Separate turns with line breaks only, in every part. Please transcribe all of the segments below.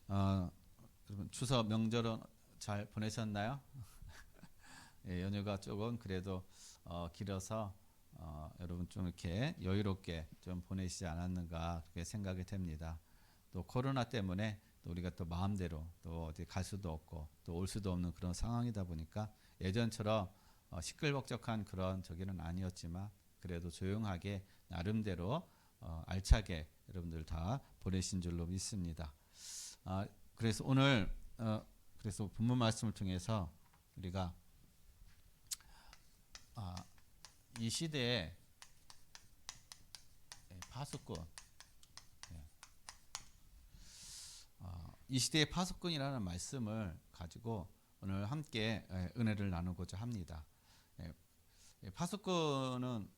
여러분 추석 명절은 잘 보내셨나요? 예, 연휴가 조금 그래도 길어서 여러분 좀 이렇게 여유롭게 좀 보내시지 않았는가 그렇게 생각이 됩니다. 또 코로나 때문에 또 우리가 또 마음대로 또 어디 갈 수도 없고 또 올 수도 없는 그런 상황이다 보니까 예전처럼 시끌벅적한 그런 저기는 아니었지만 그래도 조용하게 나름대로 알차게 여러분들 다 보내신 줄로 믿습니다. 그래서 오늘 그래서 본문 말씀을 통해서 우리가 이 시대의 파수꾼, 이 시대의 파수꾼이라는 말씀을 가지고 오늘 함께 은혜를 나누고자 합니다. 파수꾼은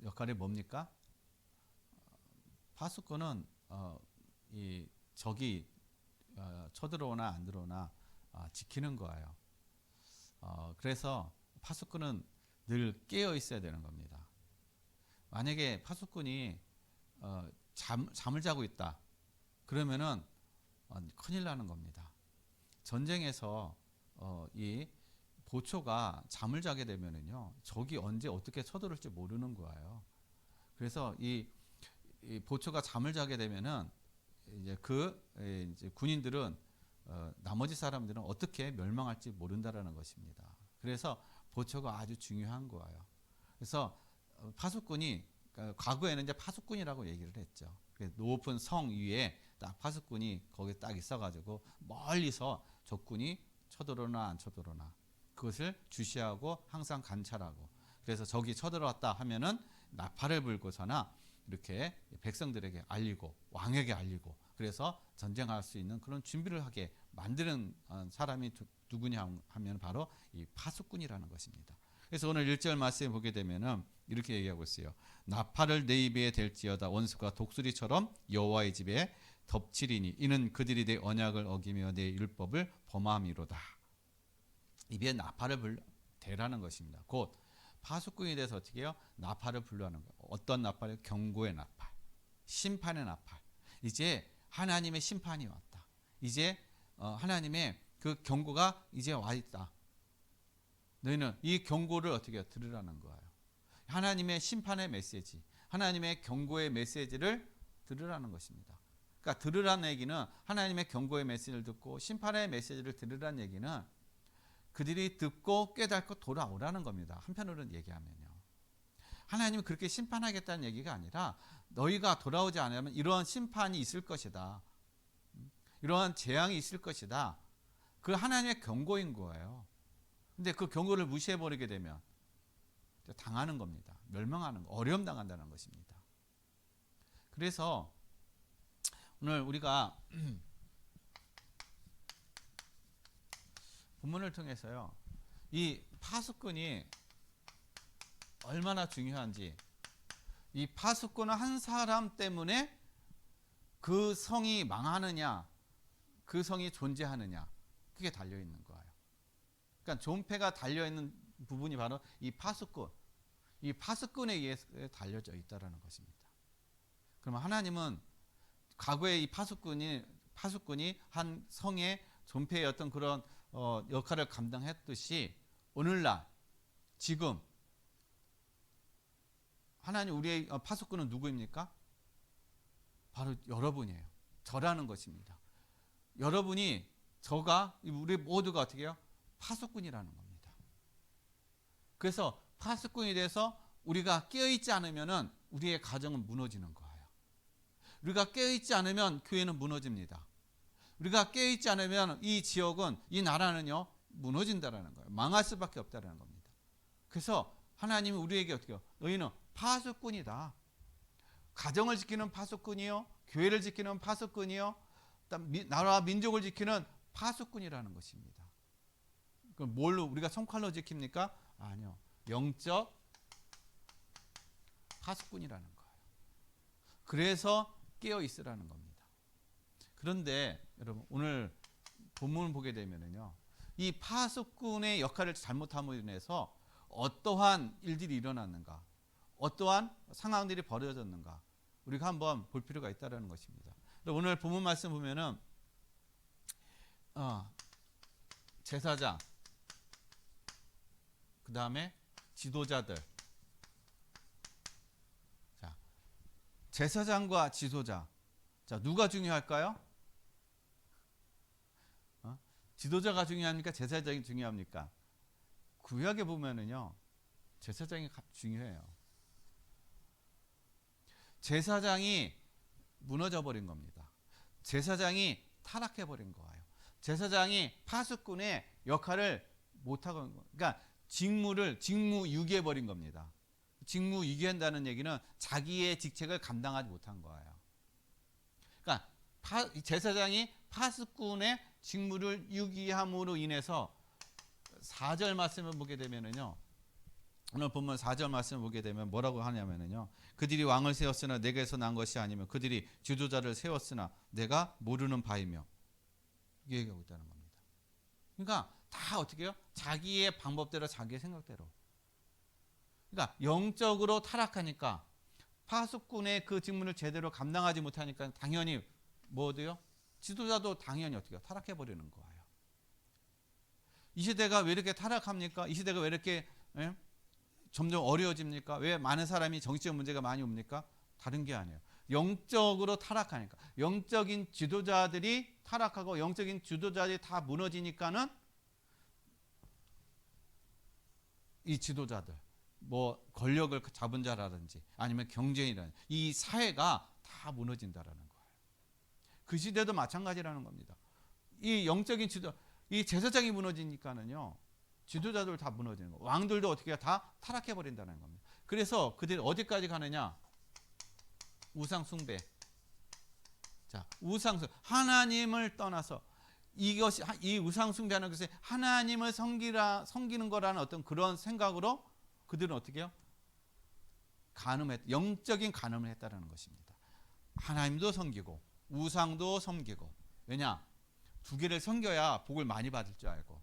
역할이 뭡니까? 파수꾼은 이 적이 쳐들어오나 안 들어오나 지키는 거예요. 그래서 파수꾼은 늘 깨어 있어야 되는 겁니다. 만약에 파수꾼이 잠을 자고 있다 그러면은 큰일 나는 겁니다. 전쟁에서 이 보초가 잠을 자게 되면은요 적이 언제 어떻게 쳐들어올지 모르는 거예요. 그래서 이 보초가 잠을 자게 되면은 이제 군인들은 나머지 사람들은 어떻게 멸망할지 모른다라는 것입니다. 그래서 보초가 아주 중요한 거예요. 그래서 파수꾼이 과거에는 이제 파수꾼이라고 얘기를 했죠. 높은 성 위에 딱 파수꾼이 거기 딱 있어가지고 멀리서 적군이 쳐들어오나 안 쳐들어오나 그것을 주시하고 항상 관찰하고 그래서 적이 쳐들어왔다 하면은 나팔을 불고서나 이렇게 백성들에게 알리고 왕에게 알리고 그래서 전쟁할 수 있는 그런 준비를 하게 만드는 사람이 누구냐 하면 바로 이 파수꾼이라는 것입니다. 그래서 오늘 1절 말씀에 보게 되면은 이렇게 얘기하고 있어요. 나팔을 내 입에 댈지어다 원수가 독수리처럼 여호와의 집에 덮치리니 이는 그들이 내 언약을 어기며 내 율법을 범함이로다. 입에 나팔을 대라는 것입니다. 곧 파수꾼이 돼서 어떻게 해요? 나팔을 불러하는 거예요. 어떤 나팔이요? 경고의 나팔, 심판의 나팔. 이제 하나님의 심판이 왔다. 이제 하나님의 그 경고가 이제 와 있다. 너희는 이 경고를 어떻게 들으라는 거예요. 하나님의 심판의 메시지, 하나님의 경고의 메시지를 들으라는 것입니다. 그러니까 들으라는 얘기는 하나님의 경고의 메시지를 듣고 심판의 메시지를 들으라는 얘기는 그들이 듣고 깨닫고 돌아오라는 겁니다. 한편으로는 얘기하면요. 하나님은 그렇게 심판하겠다는 얘기가 아니라 너희가 돌아오지 않으면 이러한 심판이 있을 것이다. 이러한 재앙이 있을 것이다. 그 하나님의 경고인 거예요. 근데 그 경고를 무시해버리게 되면 당하는 겁니다. 멸망하는 거, 어려움 당한다는 것입니다. 그래서 오늘 우리가 본문을 통해서요, 이 파수꾼이 얼마나 중요한지, 이 파수꾼은 한 사람 때문에 그 성이 망하느냐, 그 성이 존재하느냐, 그게 달려 있는 거예요. 그러니까 존폐가 달려 있는 부분이 바로 이 파수꾼, 이 파수꾼에 의해서 달려져 있다라는 것입니다. 그러면 하나님은 과거에 이 파수꾼이 한 성의 존폐의 어떤 그런 역할을 감당했듯이 오늘날 지금 하나님 우리의 파수꾼은 누구입니까? 바로 여러분이에요. 저라는 것입니다. 여러분이 저가 우리 모두가 어떻게 해요? 파수꾼이라는 겁니다. 그래서 파수꾼이 돼서 우리가 깨어있지 않으면 우리의 가정은 무너지는 거예요. 우리가 깨어있지 않으면 교회는 무너집니다. 우리가 깨어있지 않으면 이 지역은, 이 나라는요 무너진다라는 거예요. 망할 수밖에 없다라는 겁니다. 그래서 하나님이 우리에게 어떻게 해요? 너희는 파수꾼이다. 가정을 지키는 파수꾼이요, 교회를 지키는 파수꾼이요, 나라와 민족을 지키는 파수꾼이라는 것입니다. 그럼 뭘로 우리가 손칼로 지킵니까? 아니요, 영적 파수꾼이라는 거예요. 그래서 깨어 있으라는 겁니다. 그런데 여러분 오늘 본문을 보게 되면요, 이 파수꾼의 역할을 잘못함으로 인해서 어떠한 일들이 일어났는가, 어떠한 상황들이 벌어졌는가 우리가 한번 볼 필요가 있다는 것입니다. 오늘 본문 말씀 보면은 제사장, 그 다음에 지도자들. 자, 제사장과 지도자. 자, 누가 중요할까요? 지도자가 중요합니까? 제사장이 중요합니까? 구약에 보면은요, 제사장이 중요해요. 제사장이 무너져 버린 겁니다. 제사장이 타락해 버린 거예요. 제사장이 파수꾼의 역할을 못하고, 그러니까 직무유기해 버린 겁니다. 직무유기한다는 얘기는 자기의 직책을 감당하지 못한 거예요. 그러니까 제사장이 파수꾼의 직무를 유기함으로 인해서 4절 말씀을 보게 되면은요, 오늘 본문 4절 말씀을 보게 되면 뭐라고 하냐면은요, 그들이 왕을 세웠으나 내게서 난 것이 아니며 그들이 지도자를 세웠으나 내가 모르는 바이며, 이게 얘기하고 있다는 겁니다. 그러니까 다 어떻게 해요? 자기의 방법대로, 자기의 생각대로. 그러니까 영적으로 타락하니까, 파수꾼의 그 직무를 제대로 감당하지 못하니까 당연히 뭐도요? 지도자도 당연히 어떻게 해요? 타락해 버리는 거예요. 이 시대가 왜 이렇게 타락합니까? 이 시대가 왜 이렇게 점점 어려워집니까? 왜 많은 사람이 정치적 문제가 많이 옵니까? 다른 게 아니에요. 영적으로 타락하니까. 영적인 지도자들이 타락하고 영적인 지도자들이 다 무너지니까는 이 지도자들, 뭐 권력을 잡은 자라든지 아니면 경제인이라든지 이 사회가 다 무너진다라는 거예요. 그 시대도 마찬가지라는 겁니다. 이 영적인 이 제사장이 무너지니까는요, 지도자들 다 무너지는 거. 왕들도 어떻게 다 타락해 버린다는 겁니다. 그래서 그들이 어디까지 가느냐? 우상 숭배. 자, 하나님을 떠나서 이것이, 이 우상 숭배하는 것이 하나님을 섬기는 거라는 어떤 그런 생각으로 그들은 어떻게 해요? 영적인 간음을 했다는 것입니다. 하나님도 섬기고 우상도 섬기고. 왜냐? 두 개를 섬겨야 복을 많이 받을 줄 알고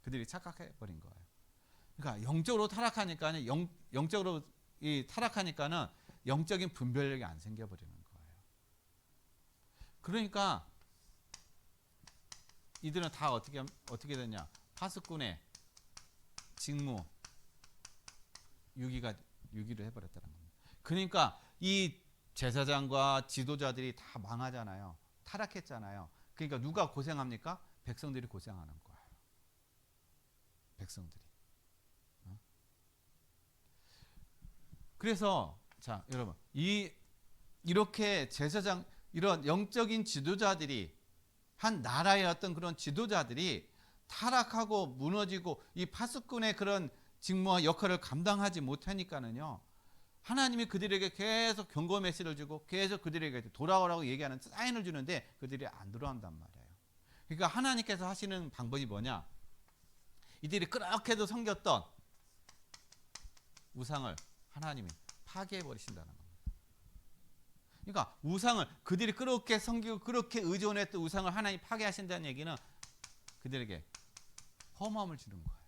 그들이 착각해 버린 거예요. 그러니까 영적으로 타락하니까는 영적으로 타락하니까는 영적인 분별력이 안 생겨 버리는 거예요. 그러니까 이들은 다 어떻게 됐냐? 파수꾼의 직무 유기를 해버렸다는 겁니다. 그러니까 이 제사장과 지도자들이 다 망하잖아요. 타락했잖아요. 그러니까 누가 고생합니까? 백성들이 고생하는 거예요. 백성들이. 그래서 자, 여러분, 이렇게 제사장, 이런 영적인 지도자들이, 한 나라의 어떤 그런 지도자들이 타락하고 무너지고 이 파수꾼의 그런 직무와 역할을 감당하지 못하니까는요, 하나님이 그들에게 계속 경고 메시지를 주고 계속 그들에게 돌아오라고 얘기하는 사인을 주는데 그들이 안 돌아온단 말이에요. 그러니까 하나님께서 하시는 방법이 뭐냐? 이들이 그렇게도 섬겼던 우상을 하나님이 파괴해 버리신다는 겁니다. 그러니까 우상을, 그들이 그렇게 섬기고 그렇게 의존했던 우상을 하나님이 파괴하신다는 얘기는 그들에게 허무함을 주는 거예요.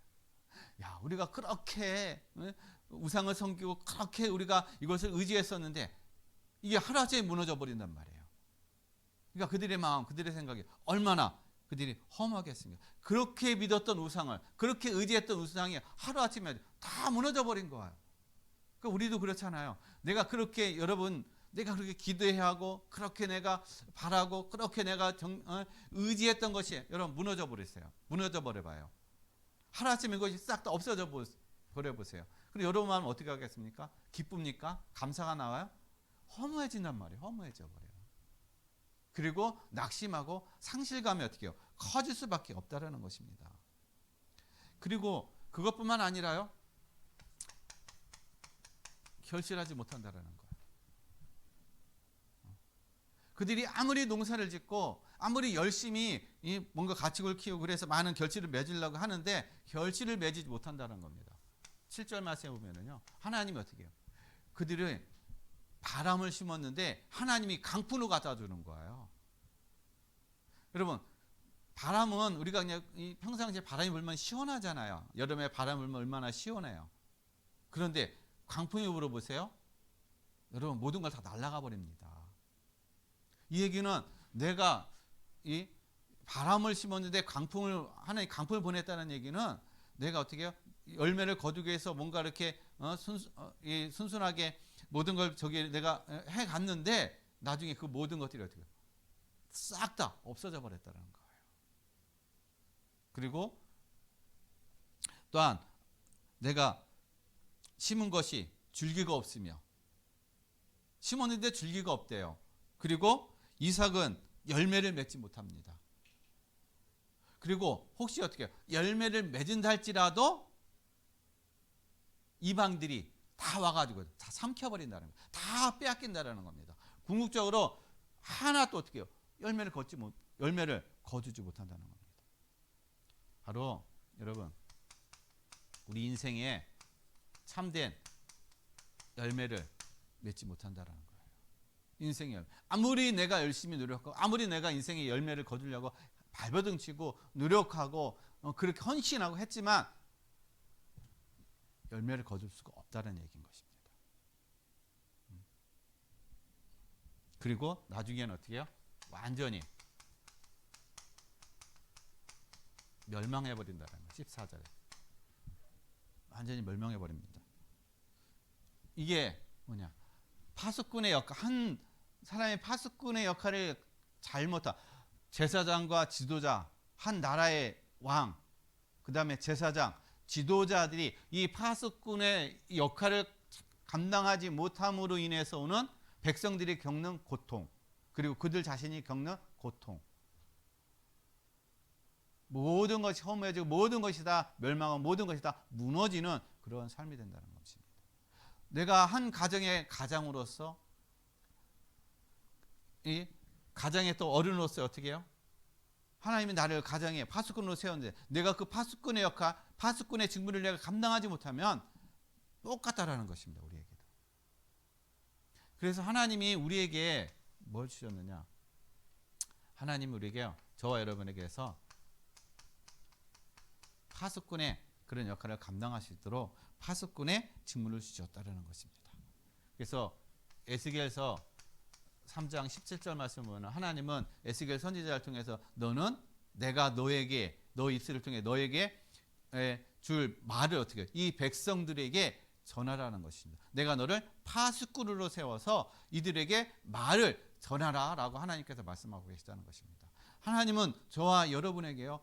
야, 우리가 그렇게 우상을 섬기고 그렇게 우리가 이것을 의지했었는데 이게 하루아침에 무너져 버린단 말이에요. 그러니까 그들의 마음, 그들의 생각이 얼마나 그들이 허무하겠습니까? 그렇게 믿었던 우상을, 그렇게 의지했던 우상이 하루아침에 다 무너져 버린 거예요. 그러니까 우리도 그렇잖아요. 내가 그렇게 기도해야 하고 그렇게 내가 바라고 그렇게 내가 의지했던 것이 여러분 무너져 버렸어요. 무너져 버려봐요. 하루아침에 이것이 싹 다 없어져 버려보세요. 그리고 여러분 마음은 어떻게 하겠습니까? 기쁩니까? 감사가 나와요? 허무해진단 말이에요. 허무해져 버려요. 그리고 낙심하고 상실감이 어떻게 해요? 커질 수밖에 없다라는 것입니다. 그리고 그것뿐만 아니라요, 결실하지 못한다라는 거예요. 그들이 아무리 농사를 짓고 아무리 열심히 뭔가 가축을 키우고 그래서 많은 결실을 맺으려고 하는데 결실을 맺지 못한다는 겁니다. 7절 말씀에 보면은요, 하나님이 어떻게 해요? 그들이 바람을 심었는데 하나님이 강풍으로 갖다 주는 거예요. 여러분, 바람은 우리가 그냥 평상시에 바람이 불면 시원하잖아요. 여름에 바람 불면 얼마나 시원해요. 그런데 강풍이 불어보세요. 여러분, 모든 걸 다 날아가 버립니다. 이 얘기는 내가 바람을 심었는데 하나님 강풍을 보냈다는 얘기는 내가 어떻게 해요? 열매를 거두기 위해서 뭔가 이렇게 순순하게 모든 걸 저기 내가 해 갔는데 나중에 그 모든 것들이 어떻게 싹 다 없어져 버렸다는 거예요. 그리고 또한 내가 심은 것이 줄기가 없으며, 심었는데 줄기가 없대요. 그리고 이삭은 열매를 맺지 못합니다. 그리고 혹시 어떻게 열매를 맺은다 할지라도 이방들이 다 와가지고 다 삼켜버린다는 거예요. 다 빼앗긴다는 겁니다. 궁극적으로 하나도 어떻게 해요? 열매를 거두지 못한다는 겁니다. 바로 여러분, 우리 인생에 참된 열매를 맺지 못한다는 거예요. 인생의 열매. 아무리 내가 열심히 노력하고 아무리 내가 인생의 열매를 거두려고 발버둥 치고 노력하고 그렇게 헌신하고 했지만 열매를 거둘 수가 없다는 얘기인 것입니다. 그리고 나중에는 어떻게 해요? 완전히 멸망해버린다는 거예요. 14절에. 완전히 멸망해버립니다. 이게 뭐냐? 파수꾼의 역할, 한 사람의 파수꾼의 역할을 잘못한 제사장과 지도자, 한 나라의 왕, 그 다음에 제사장, 지도자들이 이 파수꾼의 역할을 감당하지 못함으로 인해서 오는 백성들이 겪는 고통, 그리고 그들 자신이 겪는 고통, 모든 것이 허무해지고 모든 것이 다 멸망하고 모든 것이 다 무너지는 그런 삶이 된다는 것입니다. 내가 한 가정의 가장으로서, 이 가정의 또 어른으로서 어떻게 해요? 하나님이 나를 가정의 파수꾼으로 세웠는데 내가 그 파수꾼의 역할, 파수꾼의 직무를 내가 감당하지 못하면 똑같다라는 것입니다. 우리에게도. 그래서 하나님이 우리에게 뭘 주셨느냐? 하나님이 우리에게, 저와 여러분에게서 파수꾼의 그런 역할을 감당할 수 있도록 파수꾼의 직무를 주셨다는 것입니다. 그래서 에스겔서 3장 17절 말씀을 보면 하나님은 에스겔 선지자를 통해서 너는 내가 너에게, 너 입술을 통해 너에게 줄 말을 어떻게 해요? 이 백성들에게 전하라는 것입니다. 내가 너를 파수꾼으로 세워서 이들에게 말을 전하라 라고 하나님께서 말씀하고 계시다는 것입니다. 하나님은 저와 여러분에게요,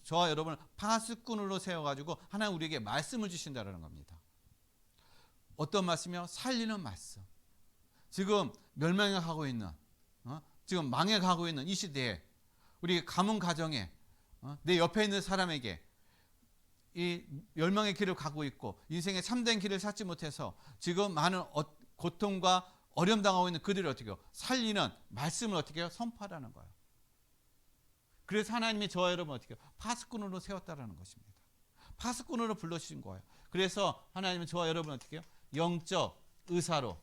저와 여러분을 파수꾼으로 세워가지고 하나님 우리에게 말씀을 주신다는 겁니다. 어떤 말씀이요? 살리는 말씀. 지금 멸망해 가고 있는, 지금 망해 가고 있는 이 시대에 우리 가문 가정에, 내 옆에 있는 사람에게 이 멸망의 길을 가고 있고 인생의 참된 길을 찾지 못해서 지금 많은 고통과 어려움 당하고 있는 그들을 어떻게 해요? 살리는 말씀을 어떻게 해요? 선포하라는 거예요. 그래서 하나님이 저와 여러분 어떻게 해요? 파수꾼으로 세웠다라는 것입니다. 파수꾼으로 불러주신 거예요. 그래서 하나님은 저와 여러분 어떻게 해요? 영적 의사로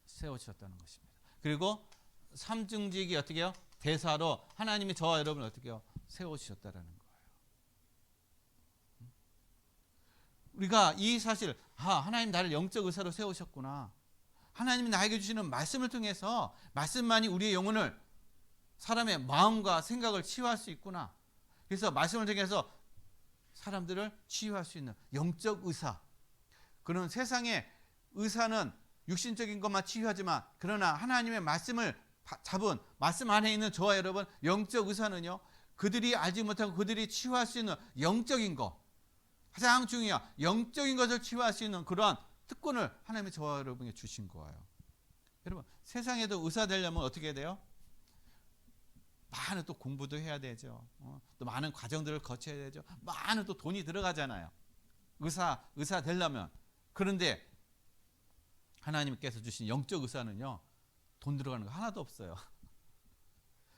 세워주셨다는 것입니다. 그리고 삼중직이 어떻게 해요? 대사로 하나님이 저와 여러분을 어떻게 해요? 세워주셨다라는 거예요. 우리가 이 사실, 하나님 나를 영적 의사로 세우셨구나. 하나님이 나에게 주시는 말씀을 통해서 말씀만이 우리의 영혼을, 사람의 마음과 생각을 치유할 수 있구나. 그래서 말씀을 통해서 사람들을 치유할 수 있는 영적 의사. 그런 세상의 의사는 육신적인 것만 치유하지만, 그러나 하나님의 말씀을 잡은 말씀 안에 있는 저와 여러분 영적 의사는요, 그들이 알지 못하고 그들이 치유할 수 있는 영적인 것, 가장 중요한 영적인 것을 치유할 수 있는 그러한 특권을 하나님이 저와 여러분에게 주신 거예요. 여러분, 세상에도 의사 되려면 어떻게 해야 돼요? 많은 또 공부도 해야 되죠. 또 많은 과정들을 거쳐야 되죠. 많은 또 돈이 들어가잖아요. 의사 되려면. 그런데 하나님께서 주신 영적 의사는요, 돈 들어가는 거 하나도 없어요.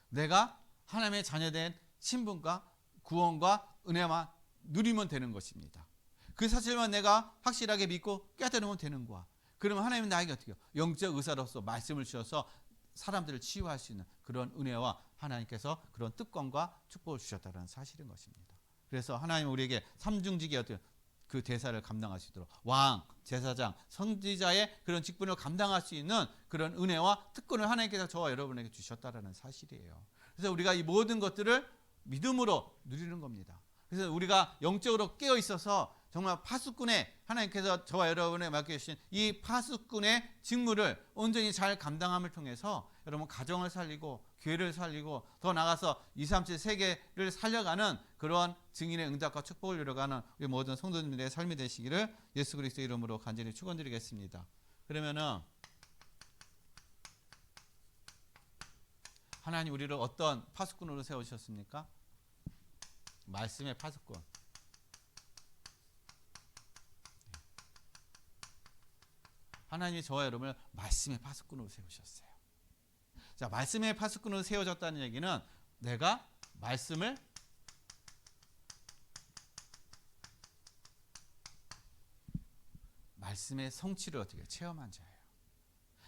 내가 하나님의 자녀된 신분과 구원과 은혜만 누리면 되는 것입니다. 그 사실만 내가 확실하게 믿고 깨달으면 되는 거야. 그러면 하나님은 나에게 어떻게 해요? 영적 의사로서 말씀을 주셔서 사람들을 치유할 수 있는 그런 은혜와 하나님께서 그런 특권과 축복을 주셨다는 사실인 것입니다. 그래서 하나님은 우리에게 삼중직의 어떤 그 대사를 감당할 수 있도록 왕, 제사장, 선지자의 그런 직분을 감당할 수 있는 그런 은혜와 특권을 하나님께서 저와 여러분에게 주셨다는 사실이에요. 그래서 우리가 이 모든 것들을 믿음으로 누리는 겁니다. 그래서 우리가 영적으로 깨어 있어서 정말 파수꾼의 하나님께서 저와 여러분에 맡겨주신 이 파수꾼의 직무를 온전히 잘 감당함을 통해서 여러분 가정을 살리고 교회를 살리고 더 나아가서 237 세계를 살려가는 그러한 증인의 응답과 축복을 이뤄가는 우리 모든 성도님들의 삶이 되시기를 예수 그리스도 이름으로 간절히 축원드리겠습니다. 그러면은 하나님 우리를 어떤 파수꾼으로 세우셨습니까? 말씀의 파수꾼. 하나님이 저와 여러분을 말씀의 파수꾼으로 세우셨어요. 자, 말씀의 파수꾼으로 세워졌다는 얘기는 내가 말씀의 성취를 어떻게 체험한 자예요.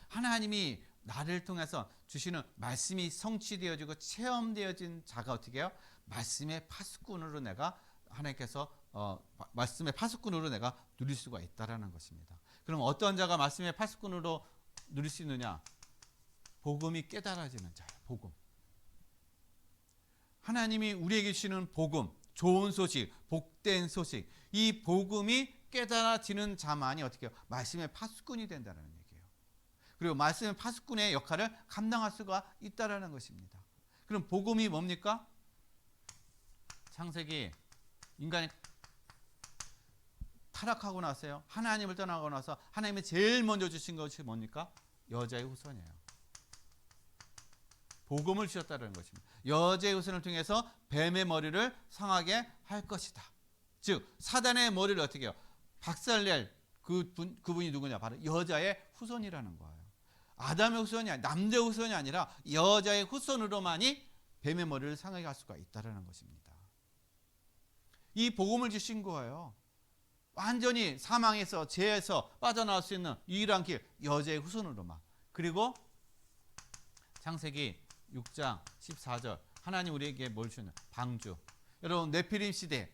하나님이 나를 통해서 주시는 말씀이 성취되어지고 체험되어진 자가 어떻게 해요? 말씀의 파수꾼으로 내가 하나님께서 말씀의 파수꾼으로 내가 누릴 수가 있다라는 것입니다. 그럼 어떤 자가 말씀의 파수꾼으로 누릴 수 있느냐? 복음이 깨달아지는 자예요. 복음. 하나님이 우리에게 주시는 복음, 좋은 소식, 복된 소식, 이 복음이 깨달아지는 자만이 어떻게 해요? 말씀의 파수꾼이 된다는 얘기예요. 그리고 말씀의 파수꾼의 역할을 감당할 수가 있다는 것입니다. 그럼 복음이 뭡니까? 창세기 인간이 타락하고 나서요. 하나님을 떠나고 나서 하나님이 제일 먼저 주신 것이 뭡니까? 여자의 후손이에요. 복음을 주셨다는 것입니다. 여자의 후손을 통해서 뱀의 머리를 상하게 할 것이다. 즉 사단의 머리를 어떻게 해요? 박살낼 그분이 누구냐? 바로 여자의 후손이라는 거예요. 아담의 후손이 아니라 남자 후손이 아니라 여자의 후손으로만이 뱀의 머리를 상하게 할 수가 있다는 것입니다. 이 복음을 주신 거예요. 완전히 사망에서 죄에서 빠져나올 수 있는 유일한 길, 여자의 후손으로만. 그리고 창세기 6장 14절 하나님 우리에게 뭘 주는? 방주. 여러분 네피림 시대,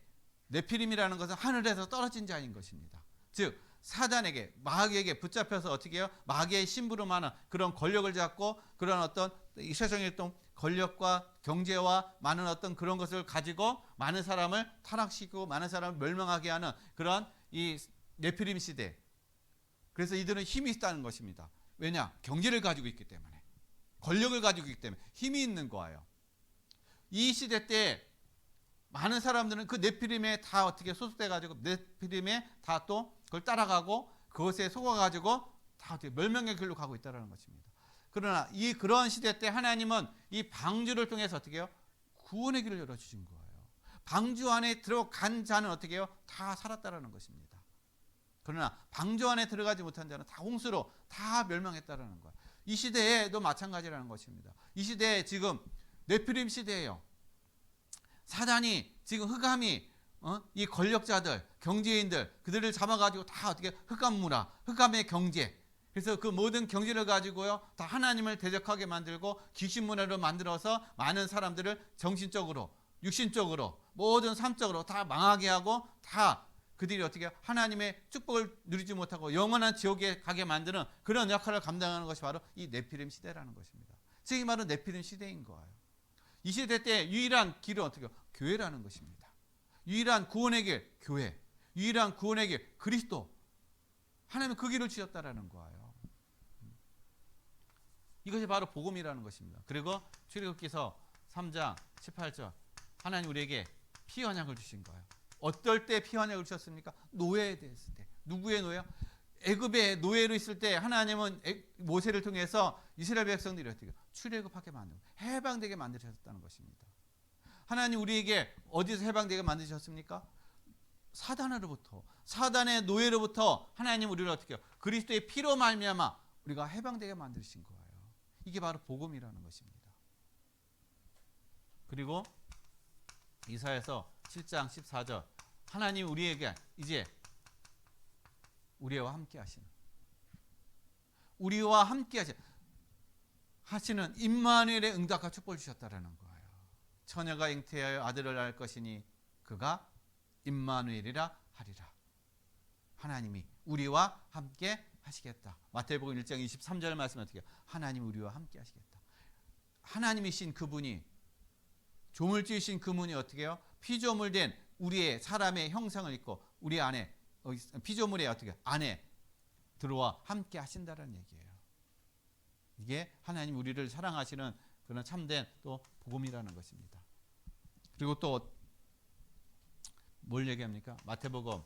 네피림이라는 것은 하늘에서 떨어진 자인 것입니다. 즉 사단에게 마귀에게 붙잡혀서 어떻게 해요? 마귀의 심부름 하는 그런 권력을 잡고 그런 어떤 이 세상의 어떤 권력과 경제와 많은 어떤 그런 것을 가지고 많은 사람을 타락시키고 많은 사람을 멸망하게 하는 그런 이 네피림 시대. 그래서 이들은 힘이 있다는 것입니다. 왜냐? 경제를 가지고 있기 때문에, 권력을 가지고 있기 때문에 힘이 있는 거예요. 이 시대 때 많은 사람들은 그 네피림에 다 어떻게 소속돼 가지고 네피림에 다 또 그걸 따라가고 그것에 속아 가지고 다 어떻게 멸망의 길로 가고 있다는 것입니다. 그러나 이 그런 시대 때 하나님은 이 방주를 통해서 어떻게 해요? 구원의 길을 열어 주신 거예요. 방주 안에 들어간 자는 어떻게 해요? 다 살았다라는 것입니다. 그러나 방주 안에 들어가지 못한 자는 다 홍수로 다 멸망했다라는 거예요. 이 시대에도 마찬가지라는 것입니다. 이 시대에 지금 네피림 시대예요. 사단이 지금 흑암이 이 권력자들, 경제인들 그들을 잡아가지고 다 어떻게 흑암 문화, 흑암의 경제. 그래서 그 모든 경제를 가지고요 다 하나님을 대적하게 만들고 귀신 문화로 만들어서 많은 사람들을 정신적으로, 육신적으로, 모든 삶적으로 다 망하게 하고 다 그들이 어떻게 하나님의 축복을 누리지 못하고 영원한 지옥에 가게 만드는 그런 역할을 감당하는 것이 바로 이 네피림 시대라는 것입니다. 즉 이 말은 네피림 시대인 거예요. 이 시대 때 유일한 길은 어떻게 해요? 교회라는 것입니다. 유일한 구원의 길, 교회. 유일한 구원의 길, 그리스도. 하나님은 그 길을 주셨다라는 거예요. 이것이 바로 복음이라는 것입니다. 그리고 출애굽기서 3장 18절 하나님 우리에게 피 언약을 주신 거예요. 어떨 때 피 언약을 주셨습니까? 노예에 대했을 때. 누구의 노예요? 애굽의 노예로 있을 때 하나님은 모세를 통해서 이스라엘 백성들이 어떻게 출애굽하게 만들고 해방되게 만드셨다는 것입니다. 하나님 우리에게 어디서 해방되게 만드셨습니까? 사단으로부터, 사단의 노예로부터 하나님 우리를 어떻게 해요? 그리스도의 피로 말미암아 우리가 해방되게 만드신 거예요. 이게 바로 복음이라는 것입니다. 그리고 이사야서 7장 14절 하나님 우리에게 이제 우리와 함께 하시는 우리와 함께 하시는 임마누엘의 응답과 축복을 주셨다라는 거예요. 처녀가 잉태하여 아들을 낳을 것이니 그가 임마누엘이라 하리라. 하나님이 우리와 함께 하시겠다. 마태복음 1장 23절 말씀 어떻게 해요? 하나님 우리와 함께 하시겠다. 하나님이신 그분이 조물 지으신 그분이 어떻게 해요? 피조물된 우리의 사람의 형상을 입고 우리 안에 피조물의 어떻게 안에 들어와 함께 하신다는 얘기예요. 이게 하나님 우리를 사랑하시는 그런 참된 또 복음이라는 것입니다. 그리고 또 뭘 얘기합니까? 마태복음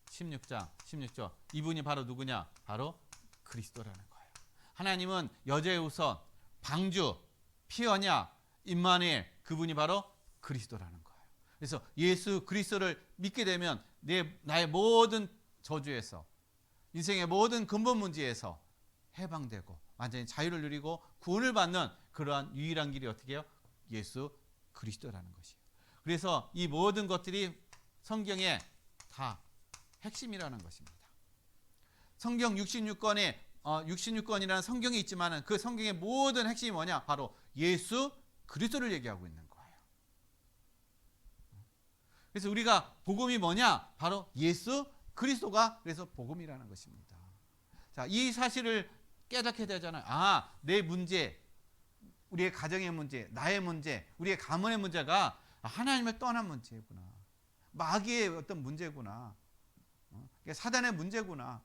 16장 16절 이분이 바로 누구냐? 바로 그리스도라는 거예요. 하나님은 여자의 우선 방주 피언야 임마누엘 그분이 바로 그리스도라는 거예요. 그래서 예수 그리스도를 믿게 되면 나의 모든 저주에서 인생의 모든 근본 문제에서 해방되고 완전히 자유를 누리고 구원을 받는 그러한 유일한 길이 어떻게 해요? 예수 그리스도라는 것이에요. 그래서 이 모든 것들이 성경의 다 핵심이라는 것입니다. 성경 66권에 66권이라는 성경이 있지만 그 성경의 모든 핵심이 뭐냐? 바로 예수 그리스도를 얘기하고 있는 거예요. 그래서 우리가 복음이 뭐냐? 바로 예수 그리스도가 그래서 복음이라는 것입니다. 자, 이 사실을 깨닫게 되잖아요. 내 문제, 우리의 가정의 문제, 나의 문제, 우리의 가문의 문제가 하나님을 떠난 문제구나. 마귀의 어떤 문제구나. 사단의 문제구나.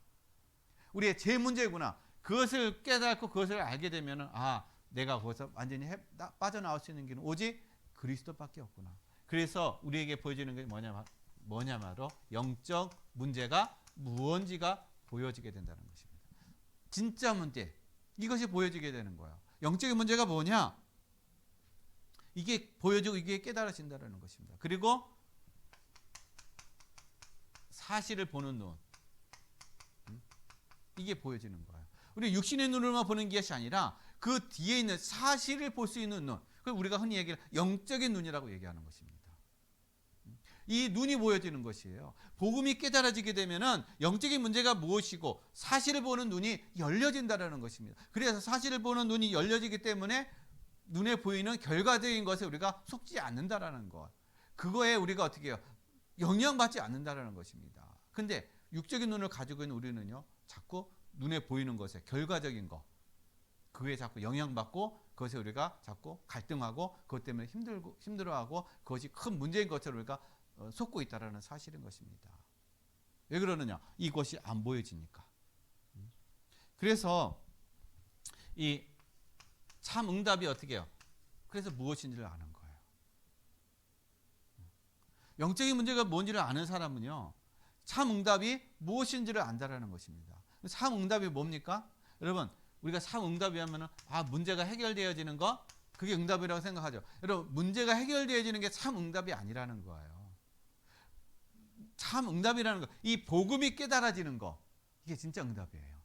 우리의 제 문제구나. 그것을 깨닫고 그것을 알게 되면은 내가 거기서 완전히 빠져나올 수 있는 길은 오직 그리스도밖에 없구나. 그래서 우리에게 보여지는 게 뭐냐 바로 영적 문제가 무언지가 보여지게 된다는 것입니다. 진짜 문제 이것이 보여지게 되는 거예요. 영적인 문제가 뭐냐? 이게 보여지고 이게 깨달아진다는 것입니다. 그리고 사실을 보는 눈 이게 보여지는 거예요. 우리 육신의 눈으로만 보는 것이 아니라 그 뒤에 있는 사실을 볼 수 있는 눈 그걸 우리가 흔히 얘기를 영적인 눈이라고 얘기하는 것입니다. 이 눈이 보여지는 것이에요. 복음이 깨달아지게 되면은 영적인 문제가 무엇이고 사실을 보는 눈이 열려진다는 것입니다. 그래서 사실을 보는 눈이 열려지기 때문에 눈에 보이는 결과적인 것에 우리가 속지 않는다라는 것. 그거에 우리가 어떻게 해요? 영향받지 않는다라는 것입니다. 근데 육적인 눈을 가지고 있는 우리는요, 자꾸 눈에 보이는 것에 결과적인 것, 그에 자꾸 영향받고 그것에 우리가 자꾸 갈등하고 그것 때문에 힘들어하고 그것이 큰 문제인 것처럼 우리가 속고 있다는 사실인 것입니다. 왜 그러느냐? 이것이 안 보여지니까. 그래서 이 참 응답이 어떻게 해요? 그래서 무엇인지를 아는 거예요. 영적인 문제가 뭔지를 아는 사람은요, 참 응답이 무엇인지를 안다라는 것입니다. 참 응답이 뭡니까? 여러분, 우리가 참 응답이 하면은 문제가 해결되어지는 거 그게 응답이라고 생각하죠. 여러분, 문제가 해결되어지는 게 참 응답이 아니라는 거예요. 참 응답이라는 거, 이 복음이 깨달아지는 거, 이게 진짜 응답이에요.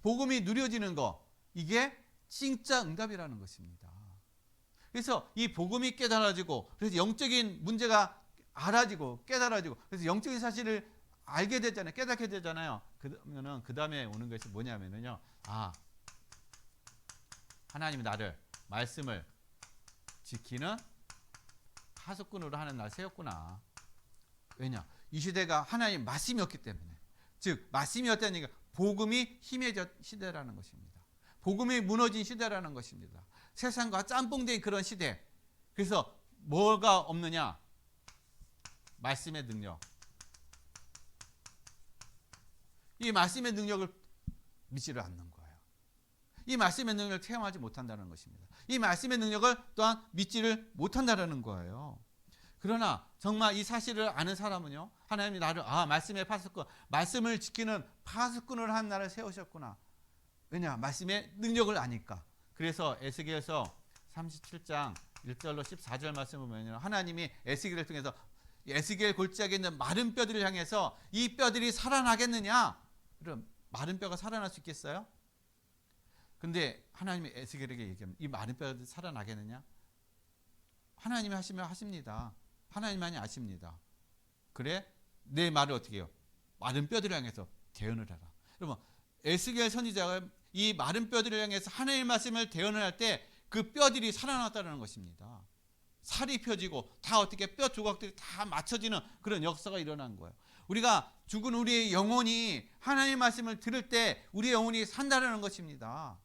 복음이 누려지는 거, 이게 진짜 응답이라는 것입니다. 그래서 이 복음이 깨달아지고, 그래서 영적인 문제가 알아지고 깨달아지고, 그래서 영적인 사실을 알게 되잖아요. 깨닫게 되잖아요. 그러면은 그 다음에 오는 것이 뭐냐면은요, 하나님이 나를 말씀을 지키는 하수꾼으로 하는 날 세웠구나. 왜냐? 이 시대가 하나님 말씀이 없기 때문에. 즉 말씀이 없다는 얘기가 복음이 희미해진 시대라는 것입니다. 복음이 무너진 시대라는 것입니다. 세상과 짬뽕된 그런 시대. 그래서 뭐가 없느냐? 말씀의 능력. 이 말씀의 능력을 믿지를 않는 거예요. 이 말씀의 능력을 체험하지 못한다는 것입니다. 이 말씀의 능력을 또한 믿지를 못한다는 거예요. 그러나 정말 이 사실을 아는 사람은요, 하나님이 나를 말씀의 파수꾼, 말씀을 지키는 파수꾼을 한 나를 세우셨구나. 왜냐? 말씀의 능력을 아니까. 그래서 에스겔서 37장 1절로 14절 말씀을 보면 하나님이 에스겔을 통해서 에스겔 골짜기에 있는 마른 뼈들을 향해서 이 뼈들이 살아나겠느냐? 그럼 마른 뼈가 살아날 수 있겠어요? 근데 하나님이 에스겔에게 얘기하면 이 마른 뼈들이 살아나겠느냐? 하나님이 하시면 하십니다. 하나님만이 아십니다. 그래? 내 말을 어떻게 해요? 마른 뼈들을 향해서 대언을 하라. 여러분, 에스겔 선지자가 이 마른 뼈들을 향해서 하나님의 말씀을 대언을 할 때 그 뼈들이 살아났다는 것입니다. 살이 펴지고 다 어떻게 뼈 조각들이 다 맞춰지는 그런 역사가 일어난 거예요. 우리가 죽은 우리의 영혼이 하나님의 말씀을 들을 때 우리의 영혼이 산다는 것입니다.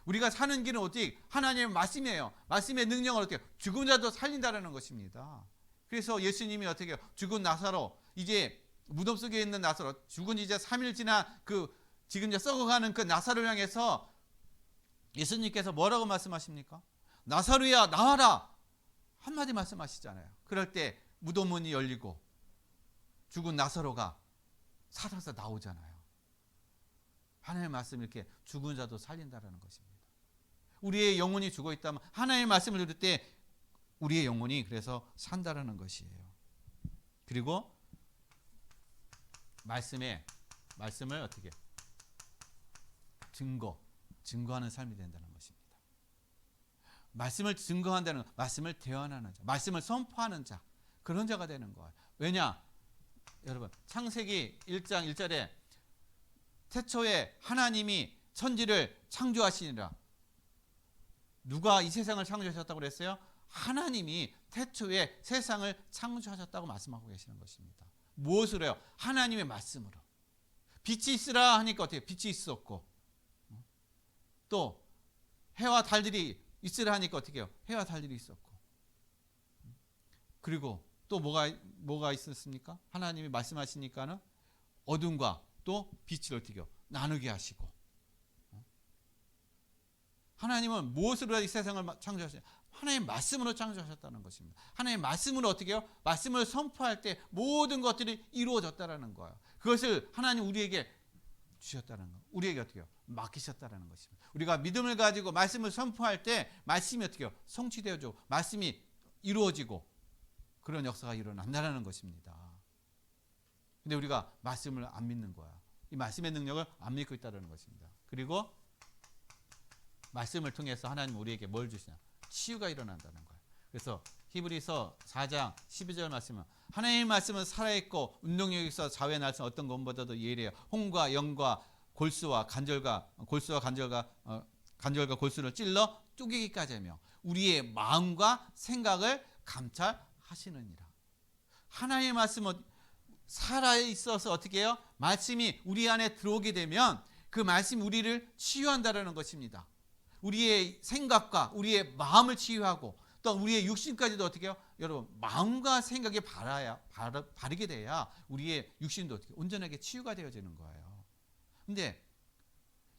우리가 사는 길은 어떻게 하나님의 말씀이에요. 말씀의 능력을 어떻게 죽은 자도 살린다라는 것입니다. 그래서 예수님이 어떻게 죽은 나사로, 이제 무덤 속에 있는 나사로, 죽은 이제 3일 지난 그 지금 이제 썩어가는 그 나사로를 향해서 예수님께서 뭐라고 말씀하십니까? 나사로야 나와라 한마디 말씀하시잖아요. 그럴 때 무덤 문이 열리고 죽은 나사로가 살아서 나오잖아요. 하나님의 말씀, 이렇게 죽은 자도 살린다라는 것입니다. 우리의 영혼이 죽어 있다면 하나님의 말씀을 들을 때 우리의 영혼이 그래서 산다라는 것이에요. 그리고 말씀을 어떻게 증거하는 삶이 된다는 것입니다. 말씀을 증거한다는, 말씀을 대언하는 자, 말씀을 선포하는 자, 그런 자가 되는 거예요. 왜냐? 여러분, 창세기 1장 1절에 태초에 하나님이 천지를 창조하시니라. 누가 이 세상을 창조하셨다고 그랬어요? 하나님이 태초에 세상을 창조하셨다고 말씀하고 계시는 것입니다. 무엇으로 해요? 하나님의 말씀으로. 빛이 있으라 하니까 어떻게? 빛이 있었고, 또 해와 달들이 있으라 하니까 어떻게 해요? 해와 달들이 있었고, 그리고 또 뭐가 있었습니까? 하나님이 말씀하시니까는 어둠과 또 빛을 어떻게 해요? 나누게 하시고. 하나님은 무엇으로 이 세상을 창조하셨어요? 하나님의 말씀으로 창조하셨다는 것입니다. 하나님의 말씀으로 어떻게 해요? 말씀을 선포할 때 모든 것들이 이루어졌다는 거예요. 그것을 하나님 우리에게 주셨다는 거. 우리에게 어떻게 해요? 맡기셨다는 것입니다. 우리가 믿음을 가지고 말씀을 선포할 때 말씀이 어떻게 해요? 성취되어지고 말씀이 이루어지고 그런 역사가 일어난다는 것입니다. 근데 우리가 말씀을 안 믿는 거야. 이 말씀의 능력을 안 믿고 있다는 것입니다. 그리고 말씀을 통해서 하나님 우리에게 뭘 주시냐? 치유가 일어난다는 거예요. 그래서 히브리서 4장 12절 말씀은 하나님의 말씀은 살아있고 운동력이 있어 좌우의 날선 어떤 것보다도 예리해요. 홍과 영과 골수와 간절과 골수를 찔러 쪼개기까지 하며 우리의 마음과 생각을 감찰하시느니라. 하나님의 말씀은 살아있어서 어떻게 해요? 말씀이 우리 안에 들어오게 되면 그 말씀이 우리를 치유한다는 것입니다. 우리의 생각과 우리의 마음을 치유하고 또 우리의 육신까지도 어떻게 해요? 여러분, 마음과 생각이 바르게 돼야 우리의 육신도 어떻게 온전하게 치유가 되어지는 거예요. 근데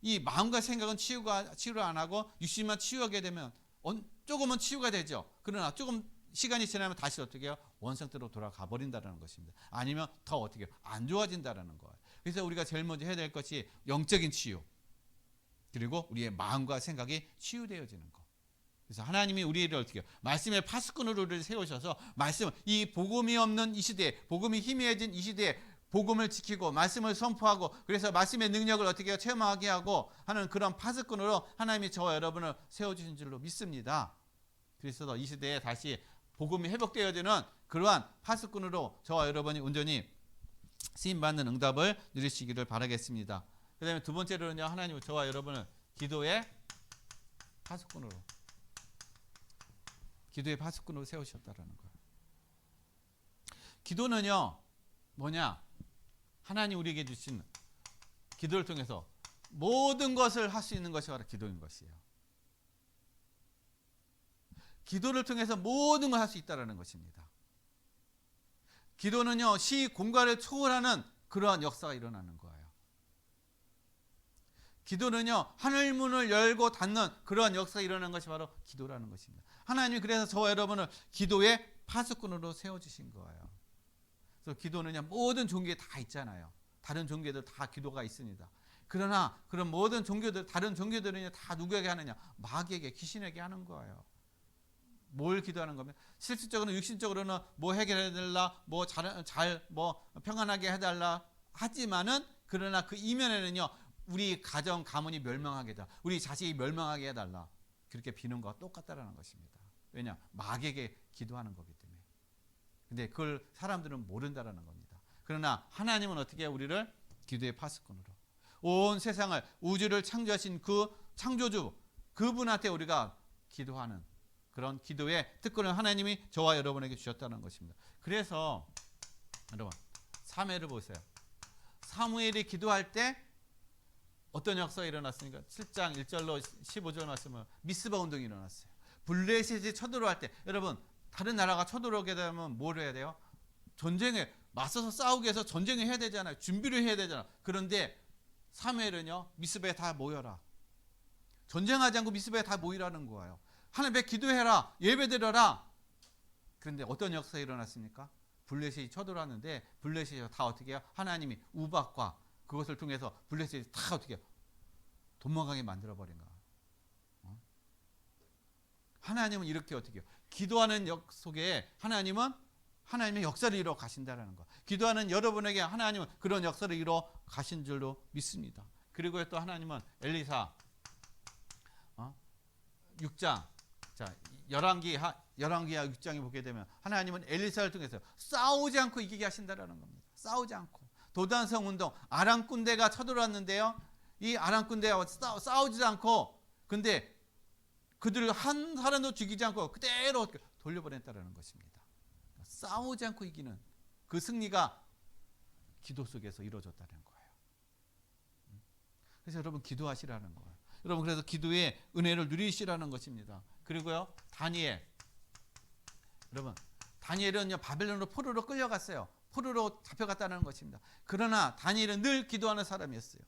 이 마음과 생각은 치유를 안 하고 육신만 치유하게 되면 조금은 치유가 되죠. 그러나 조금 시간이 지나면 다시 어떻게 해요? 원상태로 돌아가 버린다는 것입니다. 아니면 더 어떻게 해요? 안 좋아진다는 거예요. 그래서 우리가 제일 먼저 해야 될 것이 영적인 치유, 그리고 우리의 마음과 생각이 치유되어지는 것. 그래서 하나님이 우리를 어떻게 해요? 말씀의 파수꾼으로 우리를 세우셔서 이 복음이 없는 이 시대에, 복음이 희미해진 이 시대에 복음을 지키고 말씀을 선포하고 그래서 말씀의 능력을 어떻게 해요? 체험하게 하고 하는 그런 파수꾼으로 하나님이 저와 여러분을 세워주신 줄로 믿습니다. 그래서 이 시대에 다시 복음이 회복되어지는 그러한 파수꾼으로 저와 여러분이 온전히 쓰임받는 응답을 누리시기를 바라겠습니다. 그 다음에 두 번째로는요, 하나님은 저와 여러분을 기도의 파수꾼으로 세우셨다는 거예요. 기도는요, 뭐냐? 하나님 우리에게 주신 기도를 통해서 모든 것을 할 수 있는 것이 바로 기도인 것이에요. 기도를 통해서 모든 걸 할 수 있다는 것입니다. 기도는요, 시 공간을 초월하는 그러한 역사가 일어나는 거예요. 기도는요, 하늘문을 열고 닫는 그러한 역사가 일어나는 것이 바로 기도라는 것입니다. 하나님이 그래서 저와 여러분을 기도의 파수꾼으로 세워주신 거예요. 그래서 기도는요, 모든 종교에 다 있잖아요. 다른 종교들 다 기도가 있습니다. 그러나 그런 모든 다른 종교들은요, 다 누구에게 하느냐? 마귀에게, 귀신에게 하는 거예요. 뭘 기도하는 거면 실질적으로는 육신적으로는 뭐 해결해달라, 뭐 뭐 평안하게 해달라 하지만은 그러나 그 이면에는요, 우리 가정 가문이 멸망하게 해달라, 우리 자식이 멸망하게 해달라, 그렇게 비는 거와 똑같다라는 것입니다. 왜냐? 마귀에게 기도하는 거기 때문에. 근데 그걸 사람들은 모른다라는 겁니다. 그러나 하나님은 어떻게 우리를 기도의 파수꾼으로 온 세상을, 우주를 창조하신 그 창조주 그분한테 우리가 기도하는 그런 기도의 특권을 하나님이 저와 여러분에게 주셨다는 것입니다. 그래서 여러분, 사무엘을 보세요. 사무엘이 기도할 때 어떤 역사가 일어났습니까? 7장 1절로 15절 말씀은 미스바 운동이 일어났어요. 블레셋이 쳐들어갈 때, 여러분 다른 나라가 쳐들어오게 되면 뭘 해야 돼요? 전쟁에 맞서서 싸우기 위해서 전쟁을 해야 되잖아요. 준비를 해야 되잖아요. 그런데 사무엘은요, 미스바에 다 모여라. 전쟁하지 않고 미스바에 다 모이라는 거예요. 하나님 앞에 기도해라. 예배드려라. 그런데 어떤 역사가 일어났습니까? 블레셋이 쳐들어왔는데 블레셋이 다 어떻게 해요? 하나님이 우박과 그것을 통해서 블레셋이 다 어떻게 해요? 도망가게 만들어버린 거예요. 하나님은 이렇게 어떻게 해요? 기도하는 속에 하나님의 역사를 이루어 가신다는 거. 기도하는 여러분에게 하나님은 그런 역사를 이루어 가신 줄로 믿습니다. 그리고 또 하나님은 엘리사 6장, 자 열왕기하 6장에 보게 되면 하나님은 엘리사를 통해서 싸우지 않고 이기게 하신다라는 겁니다. 싸우지 않고 도단성 운동, 아람 군대가 쳐들어왔는데요. 이 아람 군대와 싸우지 않고, 근데 그들을 한 사람도 죽이지 않고 그대로 돌려보냈다라는 것입니다. 싸우지 않고 이기는 그 승리가 기도 속에서 이루어졌다는 거예요. 그래서 여러분 기도하시라는 거예요. 여러분 그래서 기도의 은혜를 누리시라는 것입니다. 그리고요 다니엘, 여러분 다니엘은요 바벨론으로 포로로 끌려갔어요. 포로로 잡혀갔다는 것입니다. 그러나 다니엘은 늘 기도하는 사람이었어요.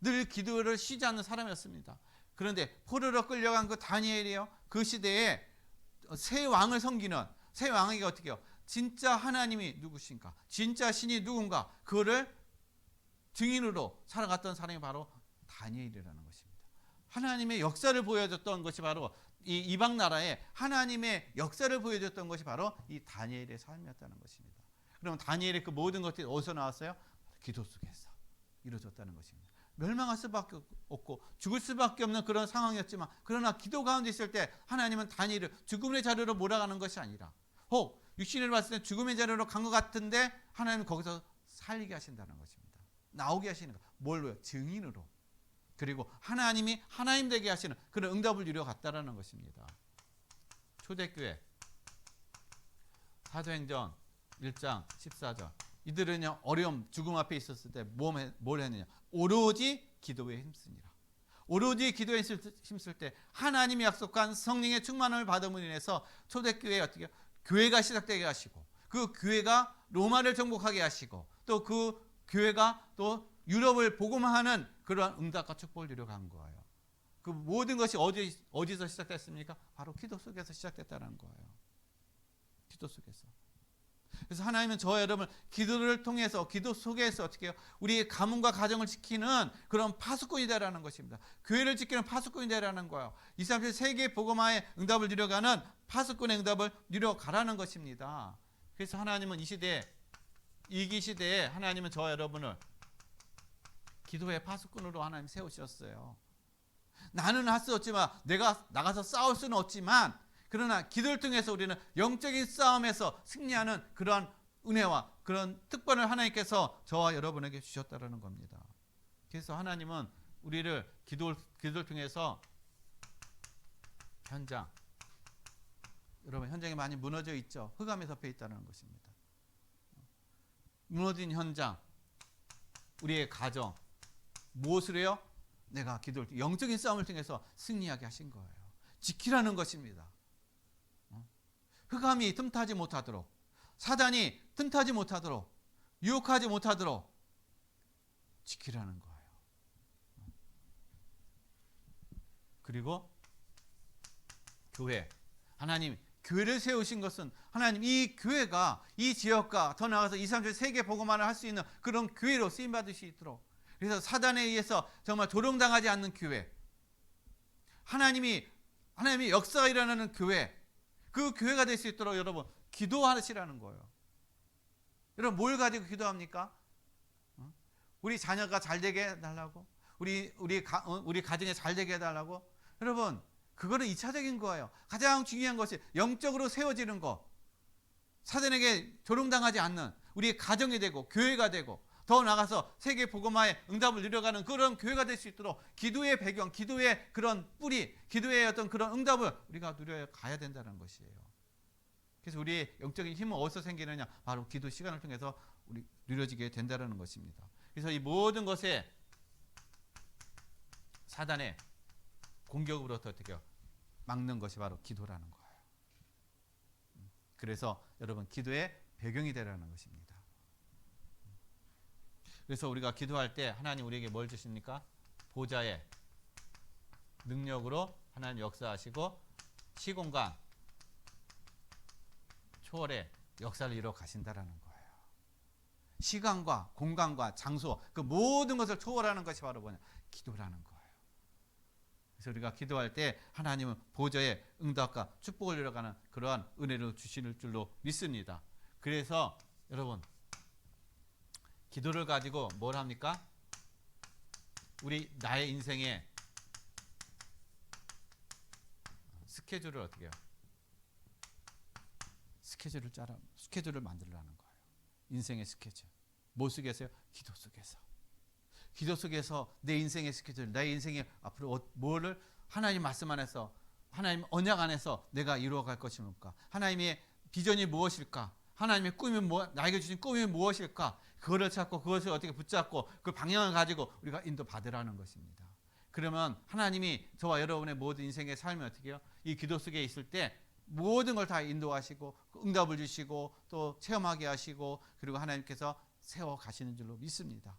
늘 기도를 쉬지 않는 사람이었습니다. 그런데 포로로 끌려간 그 다니엘이요, 그 시대에 새 왕을 섬기는, 새 왕에게 어떻게 해요? 진짜 하나님이 누구신가, 진짜 신이 누군가, 그거를 증인으로 살아갔던 사람이 바로 다니엘이라는 것입니다. 하나님의 역사를 보여줬던 것이 바로 이 이방 나라에 하나님의 역사를 보여줬던 것이 바로 이 다니엘의 삶이었다는 것입니다. 그러면 다니엘의 그 모든 것들이 어디서 나왔어요? 기도 속에서 이루어졌다는 것입니다. 멸망할 수밖에 없고 죽을 수밖에 없는 그런 상황이었지만, 그러나 기도 가운데 있을 때 하나님은 다니엘을 죽음의 자리로 몰아가는 것이 아니라, 육신을 봤을 때 죽음의 자리로 간 것 같은데 하나님은 거기서 살리게 하신다는 것입니다. 나오게 하시는 것. 뭘로요? 증인으로. 그리고 하나님이 하나님 되게 하시는 그런 응답을 이루어갔다라는 것입니다. 초대교회 사도행전 1장 14절, 이들은요 어려움 죽음 앞에 있었을 때 뭘 했느냐? 오로지 기도에 힘쓰니라. 오로지 기도에 힘쓸 때 하나님이 약속한 성령의 충만함을 받음으로 인해서 초대교회에 어떻게 교회가 시작되게 하시고, 그 교회가 로마를 정복하게 하시고, 또 그 교회가 또 유럽을 복음화하는 그러한 응답과 축복을 누려간 거예요. 그 모든 것이 어디서 시작됐습니까? 바로 기도 속에서 시작됐다는 거예요. 기도 속에서. 그래서 하나님은 저와 여러분을 기도를 통해서, 기도 속에서 어떻게 해요? 우리의 가문과 가정을 지키는 그런 파수꾼이 되라는 것입니다. 교회를 지키는 파수꾼이 되라는 거예요. 237 세계 복음화의 응답을 누려가는 파수꾼의 응답을 누려가라는 것입니다. 그래서 하나님은 이 시대에, 이기 시대에 하나님은 저와 여러분을 기도의 파수꾼으로 하나님 세우셨어요. 나는 할 수 없지만, 내가 나가서 싸울 수는 없지만, 그러나 기도를 통해서 우리는 영적인 싸움에서 승리하는 그러한 은혜와 그런 특권을 하나님께서 저와 여러분에게 주셨다는 겁니다. 그래서 하나님은 우리를 기도를 통해서 여러분 현장이 많이 무너져 있죠. 흑암에 덮여 있다는 것입니다. 무너진 현장, 우리의 가정, 무엇을 해요? 내가 기도를, 영적인 싸움을 통해서 승리하게 하신 거예요. 지키라는 것입니다. 흑암이 틈타지 못하도록, 사단이 틈타지 못하도록, 유혹하지 못하도록 지키라는 거예요. 그리고 교회, 하나님 교회를 세우신 것은 하나님 이 교회가 이 지역과 더 나아가서 237 세계 복음화를 할 수 있는 그런 교회로 쓰임받을 수 있도록, 그래서 사단에 의해서 정말 조롱당하지 않는 교회, 하나님의 역사가 일어나는 교회, 그 교회가 될 수 있도록 여러분 기도하시라는 거예요. 여러분 뭘 가지고 기도합니까? 우리 자녀가 잘 되게 해달라고, 우리 가정에 잘 되게 해달라고. 여러분 그거는 2차적인 거예요. 가장 중요한 것이 영적으로 세워지는 거, 사단에게 조롱당하지 않는 우리 가정이 되고 교회가 되고, 더 나아가서 세계 복음화의 응답을 누려가는 그런 교회가 될 수 있도록 기도의 배경, 기도의 그런 뿌리, 기도의 어떤 그런 응답을 우리가 누려가야 된다는 것이에요. 그래서 우리의 영적인 힘은 어디서 생기느냐? 바로 기도 시간을 통해서 우리 누려지게 된다는 것입니다. 그래서 이 모든 것에 사단의 공격으로부터 어떻게 해요? 막는 것이 바로 기도라는 거예요. 그래서 여러분 기도의 배경이 되라는 것입니다. 그래서 우리가 기도할 때 하나님 우리에게 뭘 주십니까? 보좌의 능력으로 하나님 역사하시고 시공간 초월의 역사를 이루어 가신다라는 거예요. 시간과 공간과 장소 그 모든 것을 초월하는 것이 바로 뭐냐? 기도라는 거예요. 그래서 우리가 기도할 때 하나님은 보좌의 응답과 축복을 이뤄가는 그러한 은혜를 주실 줄로 믿습니다. 그래서 여러분 기도를 가지고 뭘 합니까? 우리 나의 인생에 스케줄을 어떻게 해요? 스케줄을 만들라는 거예요. 인생의 스케줄. 뭐 속에서요? 기도 속에서. 기도 속에서 내 인생의 스케줄, 나의 인생의 앞으로 뭐를 하나님 말씀 안에서, 하나님 언약 안에서 내가 이루어갈 것입니까? 하나님의 비전이 무엇일까? 하나님의 꿈이 나에게 주신 꿈이 무엇일까? 그거를 찾고 그것을 어떻게 붙잡고 그 방향을 가지고 우리가 인도받으라는 것입니다. 그러면 하나님이 저와 여러분의 모든 인생의 삶이 어떻게 해요? 이 기도 속에 있을 때 모든 걸 다 인도하시고 응답을 주시고 또 체험하게 하시고 그리고 하나님께서 세워 가시는 줄로 믿습니다.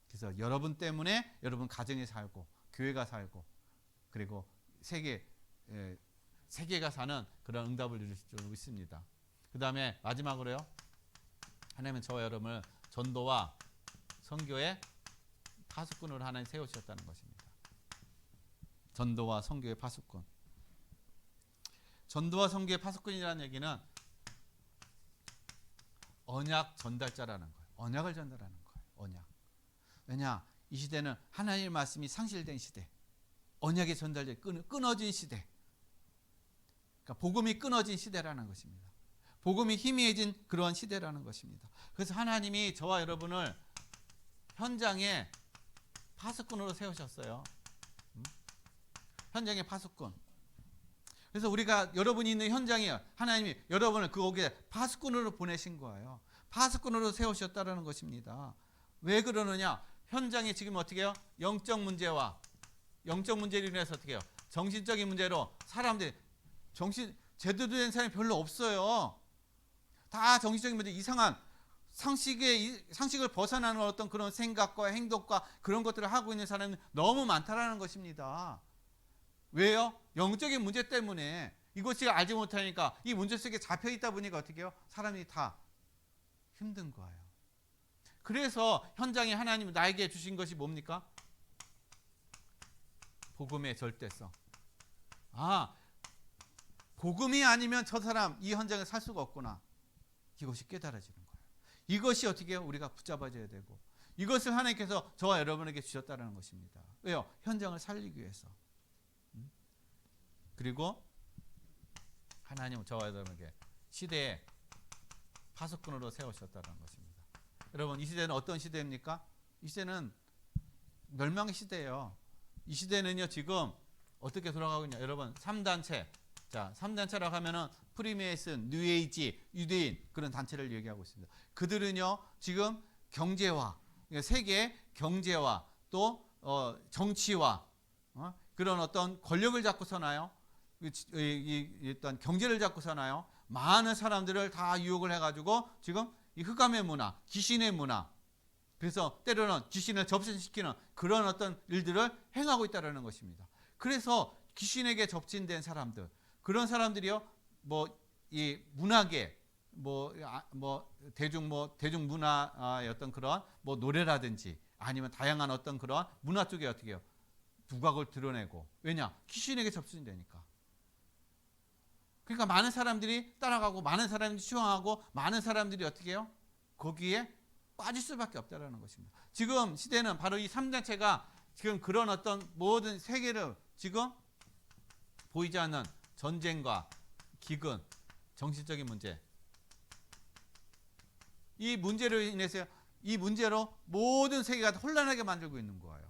그래서 여러분 때문에 여러분 가정이 살고 교회가 살고 그리고 세계가 사는 그런 응답을 누리실 줄로 믿습니다. 그 다음에 마지막으로요. 하나님은 저와 여러분을 전도와 선교의 파수꾼으로 하나님 세우셨다는 것입니다. 전도와 선교의 파수꾼. 전도와 선교의 파수꾼이라는 얘기는 언약 전달자라는 거예요. 언약을 전달하는 거예요. 언약. 왜냐? 이 시대는 하나님의 말씀이 상실된 시대. 언약의 전달이 끊어진 시대. 그러니까 복음이 끊어진 시대라는 것입니다. 복음이 희미해진 그런 시대라는 것입니다. 그래서 하나님이 저와 여러분을 현장에 파수꾼으로 세우셨어요. 현장의 파수꾼. 그래서 우리가 여러분이 있는 현장에 하나님이 여러분을 거기에 파수꾼으로 보내신 거예요. 파수꾼으로 세우셨다는 것입니다. 왜 그러느냐? 현장에 지금 어떻게 해요? 영적 문제로 인해서 어떻게 해요? 정신적인 문제로 사람들이 제대로 된 사람이 별로 없어요. 다 정신적인 문제, 이상한 상식을 벗어나는 어떤 그런 생각과 행동과 그런 것들을 하고 있는 사람이 너무 많다라는 것입니다. 왜요? 영적인 문제 때문에 이것을 알지 못하니까 이 문제 속에 잡혀 있다 보니까 어떻게 해요? 사람이 다 힘든 거예요. 그래서 현장에 하나님이 나에게 주신 것이 뭡니까? 복음의 절대성. 복음이 아니면 저 사람 이 현장에 살 수가 없구나. 이것이 깨달아지는 거예요. 이것이 어떻게 해요? 우리가 붙잡아줘야 되고 이것을 하나님께서 저와 여러분에게 주셨다는 것입니다. 왜요? 현장을 살리기 위해서. 그리고 하나님은 저와 여러분에게 시대의 파수꾼으로 세우셨다는 것입니다. 여러분 이 시대는 어떤 시대입니까? 이 시대는 멸망의 시대예요. 이 시대는요 지금 어떻게 돌아가고 있냐? 여러분 3단체. 자, 3단체라고 하면은 프리메이슨, 뉴에이지, 유대인 그런 단체를 얘기하고 있습니다. 그들은요 지금 경제와 세계 경제와 또 정치와 그런 어떤 권력을 잡고 서나요? 일단 경제를 잡고 서나요? 많은 사람들을 다 유혹을 해가지고 지금 이 흑암의 문화, 귀신의 문화, 그래서 때로는 귀신을 접신시키는 그런 어떤 일들을 행하고 있다는 것입니다. 그래서 귀신에게 접신된 사람들, 그런 사람들이요, 이 문화계, 대중문화의 어떤 그런 노래라든지 아니면 다양한 어떤 그런 문화 쪽에 어떻게 해요? 두각을 드러내고. 왜냐? 귀신에게 접신되니까. 그러니까 많은 사람들이 따라가고 많은 사람들이 추앙하고 많은 사람들이 어떻게 해요? 거기에 빠질 수밖에 없다는 것입니다. 지금 시대는 바로 이 3단체가 지금 그런 어떤 모든 세계를 지금 보이지 않는 전쟁과 기근, 정신적인 문제, 이 문제로 인해서 이 문제로 모든 세계가 혼란하게 만들고 있는 거예요.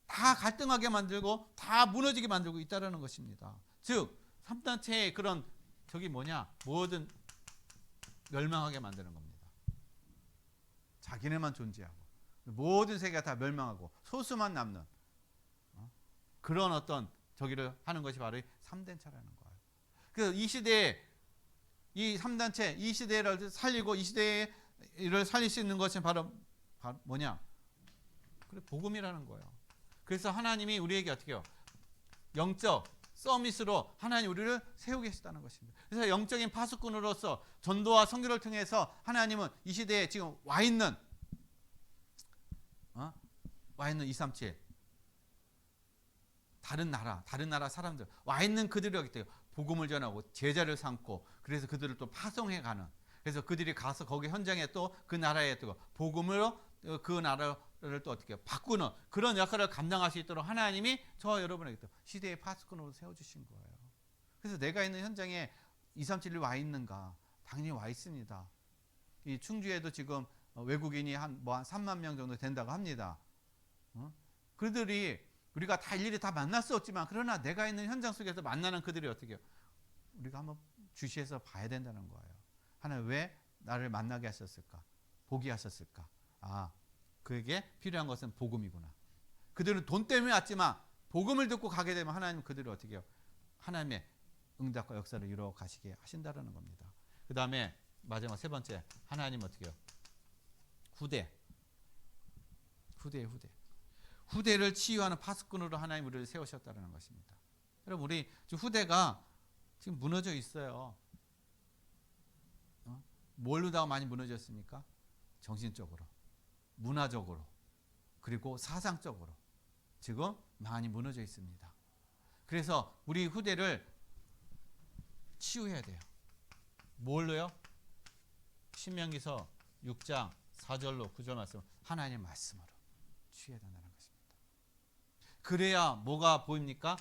다 갈등하게 만들고 다 무너지게 만들고 있다는 것입니다. 즉 3단체의 그런 모든 멸망하게 만드는 겁니다. 자기네만 존재하고 모든 세계가 다 멸망하고 소수만 남는 그런 어떤 저기를 하는 것이 바로 3단체라는 거예요. 그래서 이 시대에 이 3단체, 이 시대를 살리고 이 시대를 살릴 수 있는 것이 바로 뭐냐? 그래, 복음이라는 거예요. 그래서 하나님이 우리에게 어떻게 해요? 영적 서밋으로 하나님 우리를 세우고 계시다는 것입니다. 그래서 영적인 파수꾼으로서 전도와 선교를 통해서 하나님은 이 시대에 지금 와 있는 237 다른 나라 사람들 와 있는 그들이 어떻게 돼요? 복음을 전하고 제자를 삼고 그래서 그들을 또 파송해 가는, 그래서 그들이 가서 거기 현장에 또 그 나라에 또 복음으로 그 나라를 또 어떻게 바꾸는 그런 역할을 감당할 수 있도록 하나님이 저와 여러분에게 또 시대의 파수꾼으로 세워주신 거예요. 그래서 내가 있는 현장에 237이 와 있는가? 당연히 와 있습니다. 이 충주에도 지금 외국인이 한 3만 명 정도 된다고 합니다. 그들이 우리가 다 일일이 다 만날 수 없지만 그러나 내가 있는 현장 속에서 만나는 그들이 어떻게 해요? 우리가 한번 주시해서 봐야 된다는 거예요. 하나님 왜 나를 만나게 하셨을까? 보게 하셨을까? 그에게 필요한 것은 복음이구나. 그들은 돈 때문에 왔지만 복음을 듣고 가게 되면 하나님 그들을 어떻게 해요? 하나님의 응답과 역사를 이루어 가시게 하신다는 겁니다. 그 다음에 마지막 세 번째, 하나님 어떻게 해요? 후대를 치유하는 파수꾼으로 하나님 우리를 세우셨다는 것입니다. 여러분 우리 후대가 지금 무너져 있어요. 뭘로다가 많이 무너졌습니까? 정신적으로, 문화적으로, 그리고 사상적으로 지금 많이 무너져 있습니다. 그래서 우리 후대를 치유해야 돼요. 뭘로요? 신명기서 6장 4절로 9절 말씀, 하나님의 말씀으로 치유해야 된다는 것입니다. 그래야 뭐가 보입니까?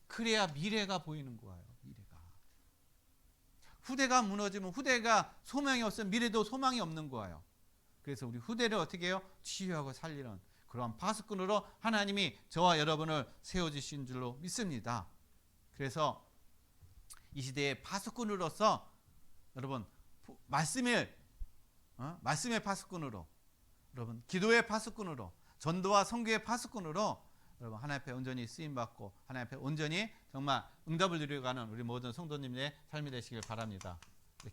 그래야 미래가 보이는 거예요. 미래가. 후대가 무너지면 후대가 소망이 없으면 미래도 소망이 없는 거예요. 그래서 우리 후대를 어떻게 해요? 치유하고 살리는 그런 파수꾼으로 하나님이 저와 여러분을 세워주신 줄로 믿습니다. 그래서 이 시대의 파수꾼으로서 여러분 말씀의 파수꾼으로, 여러분 기도의 파수꾼으로, 전도와 선교의 파수꾼으로 여러분 하나님 앞에 온전히 쓰임받고 하나님 앞에 온전히 정말 응답을 누려가는 우리 모든 성도님의 삶이 되시길 바랍니다.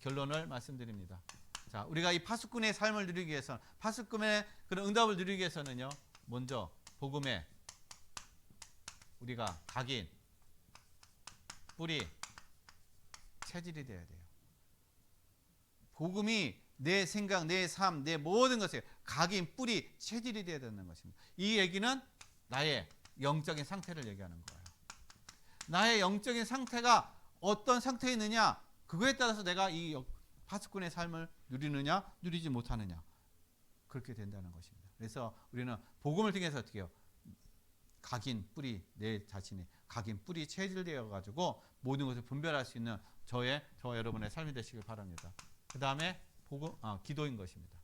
결론을 말씀드립니다. 자, 우리가 이 파수꾼의 삶을 누리기 위해서, 파수꾼의 그런 응답을 누리기 위해서는요, 먼저 복음에 우리가 각인, 뿌리, 체질이 되어야 돼요. 복음이 내 생각, 내 삶, 내 모든 것에 각인, 뿌리, 체질이 되어야 되는 것입니다. 이 얘기는 나의 영적인 상태를 얘기하는 거예요. 나의 영적인 상태가 어떤 상태에 있느냐, 그거에 따라서 내가 이 파수꾼의 삶을 누리느냐, 누리지 못하느냐, 그렇게 된다는 것입니다. 그래서 우리는 복음을 통해서 어떻게 해요? 각인, 뿌리, 내 자신이 각인, 뿌리, 체질되어 가지고 모든 것을 분별할 수 있는 저와 여러분의 삶이 되시길 바랍니다. 그 다음에 기도인 것입니다.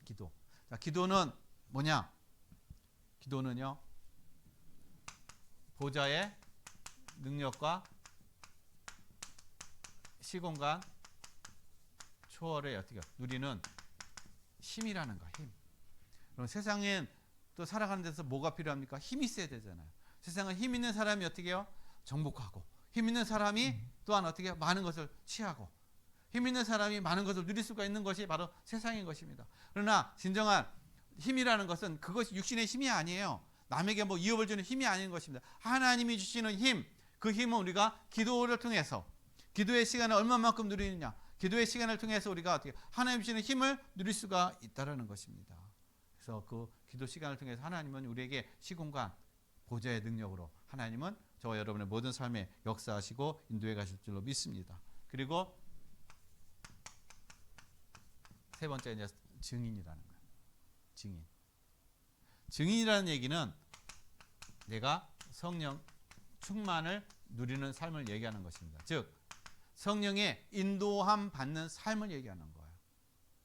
기도. 자, 기도는 뭐냐? 기도는요, 보좌의 능력과 시공간 초월을 어떻게 누리는 힘이라는 거예요. 힘. 그럼 세상엔 또 살아가는 데서 뭐가 필요합니까? 힘이 있어야 되잖아요. 세상은 힘 있는 사람이 어떻게 해요? 정복하고, 힘 있는 사람이 또한 어떻게 해요? 많은 것을 취하고, 힘 있는 사람이 많은 것을 누릴 수가 있는 것이 바로 세상인 것입니다. 그러나 진정한 힘이라는 것은 그것이 육신의 힘이 아니에요. 남에게 뭐 이업을 주는 힘이 아닌 것입니다. 하나님이 주시는 힘, 그 힘은 우리가 기도를 통해서, 기도의 시간을 얼마만큼 누리느냐, 기도의 시간을 통해서 우리가 어떻게 하나님 주시는 힘을 누릴 수가 있다는 것입니다. 그래서 그 기도 시간을 통해서 하나님은 우리에게 시공간, 보좌의 능력으로 하나님은 저와 여러분의 모든 삶에 역사하시고 인도해 가실 줄로 믿습니다. 그리고 세 번째 이제 증인이라는 거예요. 증인이라는 얘기는 내가 성령 충만을 누리는 삶을 얘기하는 것입니다. 즉 성령의 인도함 받는 삶을 얘기하는 거예요.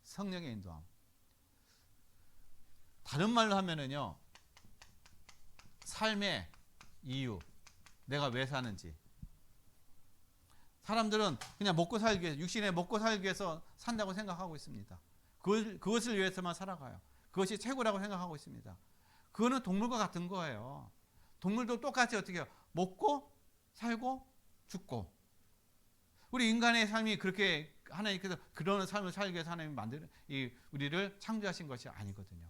성령의 인도함. 다른 말로 하면은요, 삶의 이유, 내가 왜 사는지. 사람들은 그냥 먹고 살기 위해서, 육신에 먹고 살기 위해서 산다고 생각하고 있습니다. 그것을 위해서만 살아가요. 그것이 최고라고 생각하고 있습니다. 그거는 동물과 같은 거예요. 동물도 똑같이 어떻게 해요? 먹고 살고 죽고. 우리 인간의 삶이 그렇게 하나님께서 그런 삶을 살기 위해서 하나님이 우리를 창조하신 것이 아니거든요.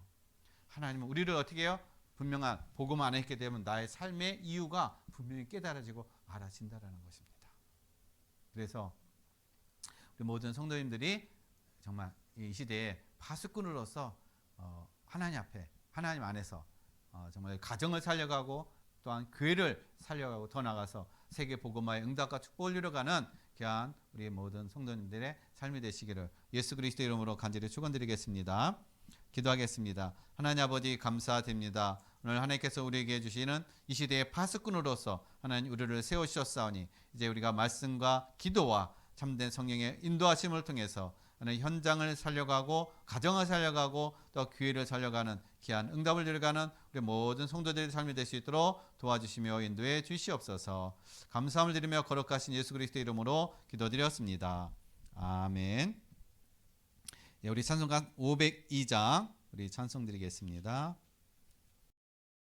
하나님은 우리를 어떻게 해요? 분명한 복음 안에 있게 되면 나의 삶의 이유가 분명히 깨달아지고 알아진다라는 것입니다. 그래서 우리 모든 성도님들이 정말 이 시대에 파수꾼으로서 하나님 앞에, 하나님 안에서 정말 가정을 살려가고 또한 교회를 살려가고 더 나아가서 세계 복음화의 응답과 축복을 이루어가는 귀한 우리 모든 성도님들의 삶이 되시기를 예수 그리스도 이름으로 간절히 축원드리겠습니다. 기도하겠습니다. 하나님 아버지 감사드립니다. 오늘 하나님께서 우리에게 주시는 이 시대의 파수꾼으로서 하나님 우리를 세우셨사오니 이제 우리가 말씀과 기도와 참된 성령의 인도하심을 통해서 하나님 현장을 살려가고 가정을 살려가고 또 교회를 살려가는 귀한 응답을 이루어가는 우리 모든 성도들의 삶이 될 수 있도록 도와주시며 인도해 주시옵소서. 감사함을 드리며 거룩하신 예수 그리스도 이름으로 기도드렸습니다. 아멘. 우리 찬송가 502장 우리 찬송 드리겠습니다.